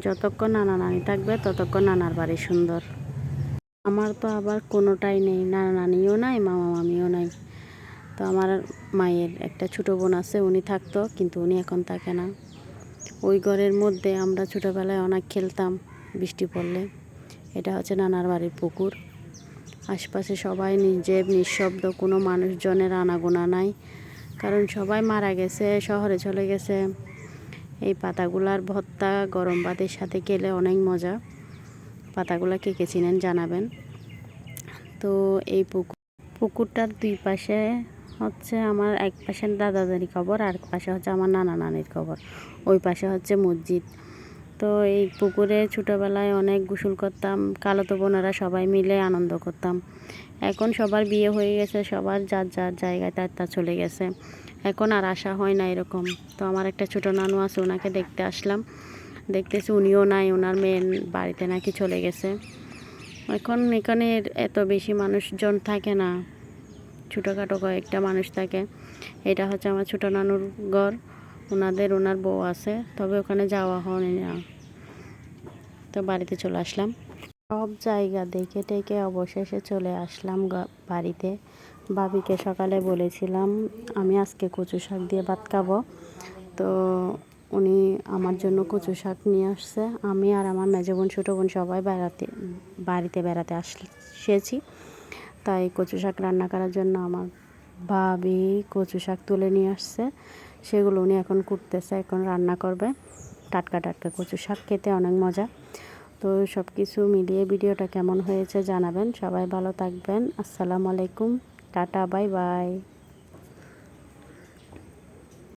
যতক্ষণ নানা নানি থাকবে ততক্ষণ নানার বাড়ি সুন্দর। আমার তো আবার কোনোটাই নেই, নানা নানিও নাই, মামা মামিও নাই। তো আমার মায়ের একটা ছোটো বোন আছে, উনি থাকতো, কিন্তু উনি এখন থাকে না। ওই ঘরের মধ্যে আমরা ছোটোবেলায় অনেক খেলতাম বৃষ্টি পড়লে। এটা হচ্ছে নানার বাড়ির পুকুর। আশপাশে সবাই নিঃশব্দ, কোনো মানুষজনের আনাগোনা নাই, কারণ সবাই মারা গেছে, শহরে চলে গেছে। এই পাতাগুলার ভর্তা গরম ভাতের সাথে খেলে অনেক মজা। পাতাগুলা কে কে চিনেন জানাবেন। তো এই পুকুরটার দুই পাশে হচ্ছে আমার, এক পাশে দাদা দাদির কবর, আর এক পাশে হচ্ছে আমার নানা নানির কবর, ওই পাশে হচ্ছে মসজিদ। তো এই পুকুরে ছোটোবেলায় অনেক গোসল করতাম, খালাতো বোনেরা সবাই মিলে আনন্দ করতাম। এখন সবার বিয়ে হয়ে গেছে, সবার যার যার জায়গায় তার চলে গেছে, এখন আর আসা হয় না এরকম। তো আমার একটা ছোটো নানু আছে, ওনাকে দেখতে আসলাম, দেখতেছি উনিও নাই, ওনার মেয়ের বাড়িতে নাকি চলে গেছে। এখন এখানে এত বেশি মানুষজন থাকে না, ছোটোখাটো কয়েকটা মানুষ থাকে। এটা হচ্ছে আমার ছোটো নানুর ঘর, ওনার বউ আছে, তবে ওখানে যাওয়া হয়নি না। তো বাড়িতে চলে আসলাম, সব জায়গা দেখে টেকে অবশেষে চলে আসলাম বাড়িতে। ভাবিকে সকালে বলেছিলাম আমি আজকে কচু শাক দিয়ে ভাত খাবো, তো উনি আমার জন্য কচু শাক নিয়ে আসছে। আমি আর আমার মেজো বোন ছোটো বোন সবাই বাড়িতে বেড়াতে এসেছি, তাই কচু শাক রান্না করার জন্য আমার ভাবি কচু শাক তুলে নিয়ে আসছে, সেগুলো উনি এখন কুটতেছে, এখন রান্না করবে। টাটকা টাটকা কচু শাক খেতে অনেক মজা। তো সব কিছু মিলিয়ে ভিডিওটা কেমন হয়েছে জানাবেন। সবাই ভালো থাকবেন। আসসালামু আলাইকুম, টাটা, বাই বাই।